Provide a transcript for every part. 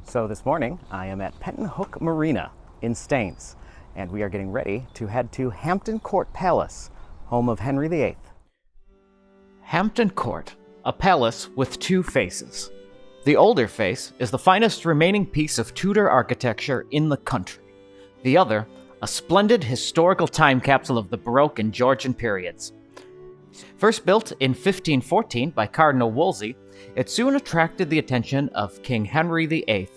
So this morning I am at Penton Hook Marina in Staines, and we are getting ready to head to Hampton Court Palace, home of Henry VIII. Hampton Court, a palace with two faces. The older face is the finest remaining piece of Tudor architecture in the country. The other, a splendid historical time capsule of the Baroque and Georgian periods. First built in 1514 by Cardinal Wolsey, it soon attracted the attention of King Henry VIII,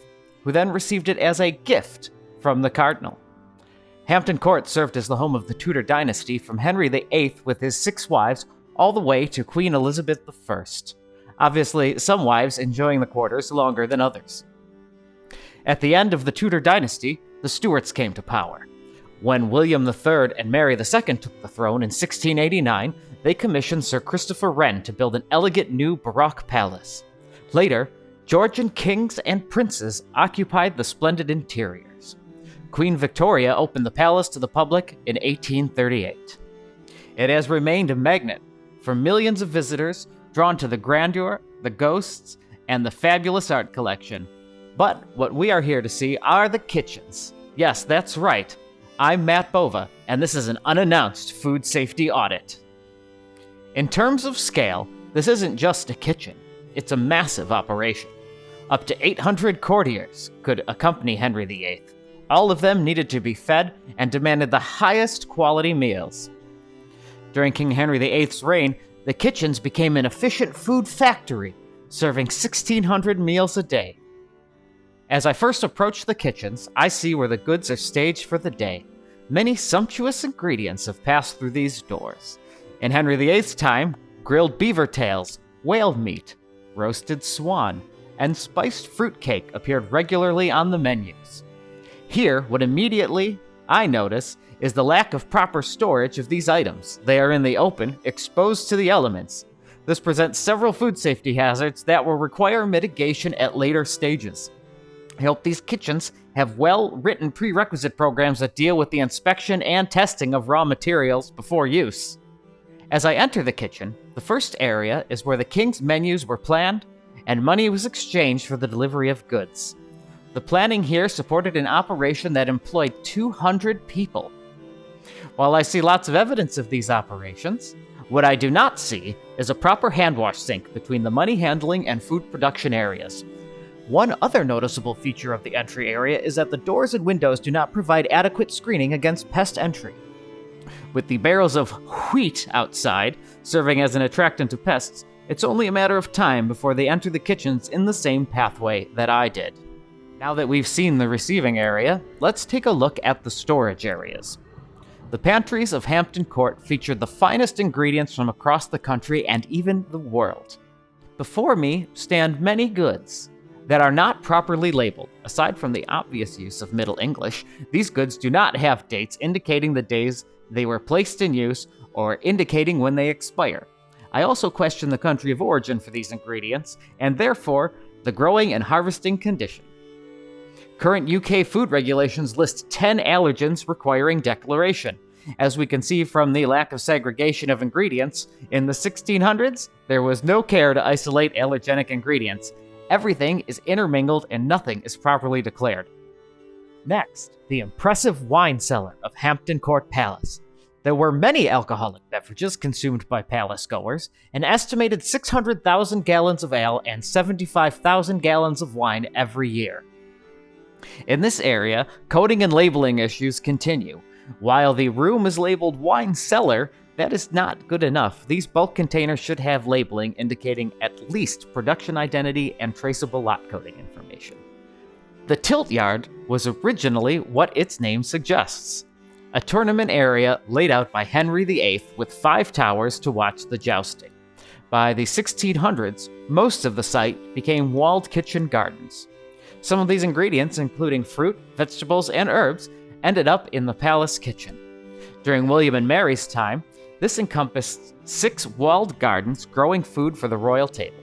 who then received it as a gift from the Cardinal. Hampton Court served as the home of the Tudor dynasty from Henry VIII with his 6 wives all the way to Queen Elizabeth I. Obviously, some wives enjoying the quarters longer than others. At the end of the Tudor dynasty, the Stuarts came to power. When William III and Mary II took the throne in 1689, they commissioned Sir Christopher Wren to build an elegant new Baroque palace. Later, Georgian kings and princes occupied the splendid interiors. Queen Victoria opened the palace to the public in 1838. It has remained a magnet for millions of visitors drawn to the grandeur, the ghosts, and the fabulous art collection. But what we are here to see are the kitchens. Yes, that's right. I'm Matt Bova, and this is an unannounced food safety audit. In terms of scale, this isn't just a kitchen. It's a massive operation. Up to 800 courtiers could accompany Henry VIII. All of them needed to be fed and demanded the highest quality meals. During King Henry VIII's reign, the kitchens became an efficient food factory, serving 1,600 meals a day. As I first approach the kitchens, I see where the goods are staged for the day. Many sumptuous ingredients have passed through these doors. In Henry VIII's time, grilled beaver tails, whale meat, roasted swan, and spiced fruitcake appeared regularly on the menus. Here, what immediately I notice is the lack of proper storage of these items. They are in the open, exposed to the elements. This presents several food safety hazards that will require mitigation at later stages. I hope these kitchens have well-written prerequisite programs that deal with the inspection and testing of raw materials before use. As I enter the kitchen, the first area is where the king's menus were planned and money was exchanged for the delivery of goods. The planning here supported an operation that employed 200 people. While I see lots of evidence of these operations, what I do not see is a proper hand wash sink between the money handling and food production areas. One other noticeable feature of the entry area is that the doors and windows do not provide adequate screening against pest entry. With the barrels of wheat outside serving as an attractant to pests, it's only a matter of time before they enter the kitchens in the same pathway that I did. Now that we've seen the receiving area, let's take a look at the storage areas. The pantries of Hampton Court featured the finest ingredients from across the country and even the world. Before me stand many goods that are not properly labeled. Aside from the obvious use of Middle English, these goods do not have dates indicating the days they were placed in use or indicating when they expire. I also question the country of origin for these ingredients, and therefore, the growing and harvesting condition. Current UK food regulations list 10 allergens requiring declaration. As we can see from the lack of segregation of ingredients, in the 1600s, there was no care to isolate allergenic ingredients. Everything is intermingled and nothing is properly declared. Next, the impressive wine cellar of Hampton Court Palace. There were many alcoholic beverages consumed by palace goers, an estimated 600,000 gallons of ale and 75,000 gallons of wine every year. In this area, coding and labeling issues continue. While the room is labeled wine cellar, that is not good enough. These bulk containers should have labeling indicating at least production identity and traceable lot coding information. The tilt yard was originally what its name suggests, a tournament area laid out by Henry VIII with 5 towers to watch the jousting. By the 1600s, most of the site became walled kitchen gardens. Some of these ingredients, including fruit, vegetables, and herbs, ended up in the palace kitchen. During William and Mary's time, this encompassed 6 walled gardens growing food for the royal table.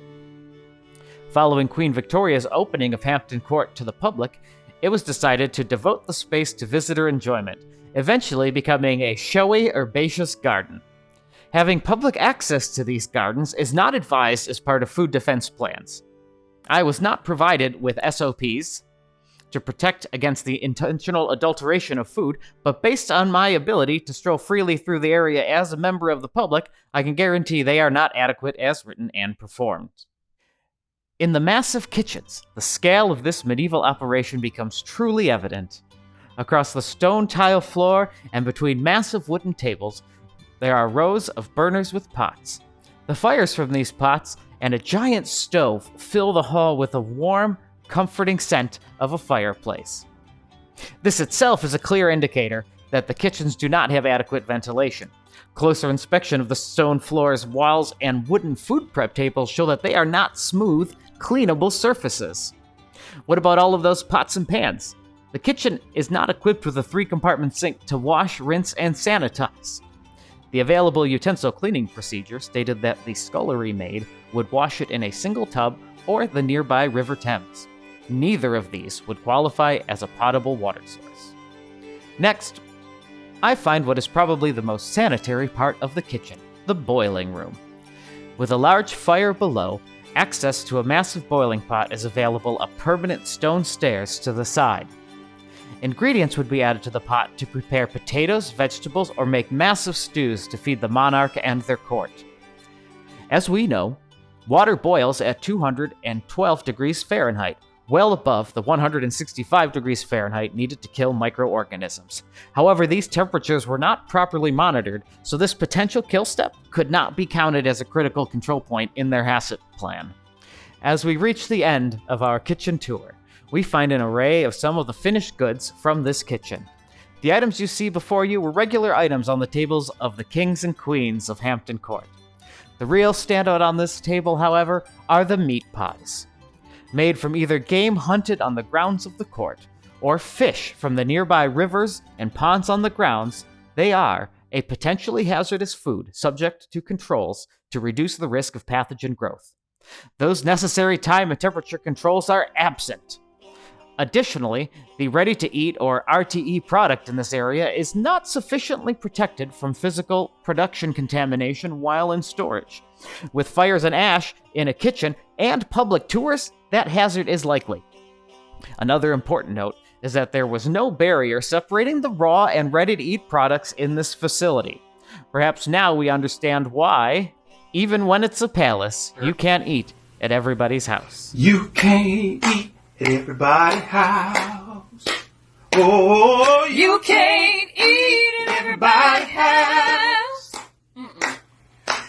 Following Queen Victoria's opening of Hampton Court to the public, it was decided to devote the space to visitor enjoyment, eventually becoming a showy, herbaceous garden. Having public access to these gardens is not advised as part of food defense plans. I was not provided with SOPs, to protect against the intentional adulteration of food, but based on my ability to stroll freely through the area as a member of the public, I can guarantee they are not adequate as written and performed. In the massive kitchens, the scale of this medieval operation becomes truly evident. Across the stone tile floor and between massive wooden tables, there are rows of burners with pots. The fires from these pots and a giant stove fill the hall with a warm, comforting scent of a fireplace. This itself is a clear indicator that the kitchens do not have adequate ventilation. Closer inspection of the stone floors, walls, and wooden food prep tables show that they are not smooth, cleanable surfaces. What about all of those pots and pans? The kitchen is not equipped with a 3-compartment sink to wash, rinse, and sanitize. The available utensil cleaning procedure stated that the scullery maid would wash it in a single tub or the nearby River Thames. Neither of these would qualify as a potable water source. Next, I find what is probably the most sanitary part of the kitchen, the boiling room. With a large fire below, access to a massive boiling pot is available up permanent stone stairs to the side. Ingredients would be added to the pot to prepare potatoes, vegetables, or make massive stews to feed the monarch and their court. As we know, water boils at 212 degrees Fahrenheit, well above the 165 degrees Fahrenheit needed to kill microorganisms. However, these temperatures were not properly monitored, so this potential kill step could not be counted as a critical control point in their HACCP plan. As we reach the end of our kitchen tour, we find an array of some of the finished goods from this kitchen. The items you see before you were regular items on the tables of the kings and queens of Hampton Court. The real standout on this table, however, are the meat pies. Made from either game hunted on the grounds of the court, or fish from the nearby rivers and ponds on the grounds, they are a potentially hazardous food subject to controls to reduce the risk of pathogen growth. Those necessary time and temperature controls are absent. Additionally, the ready-to-eat or RTE product in this area is not sufficiently protected from physical production contamination while in storage. With fires and ash in a kitchen and public tours, that hazard is likely. Another important note is that there was no barrier separating the raw and ready-to-eat products in this facility. Perhaps now we understand why, even when it's a palace, you can't eat at everybody's house. You can't eat at everybody's house. Oh, you can't eat at everybody's house.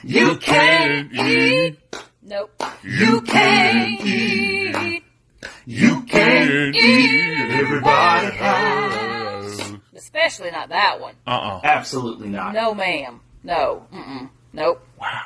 You can't eat. Nope. You can't eat. You can't eat at everybody's house. Especially not that one. Absolutely not. No, ma'am. No. Nope. Wow.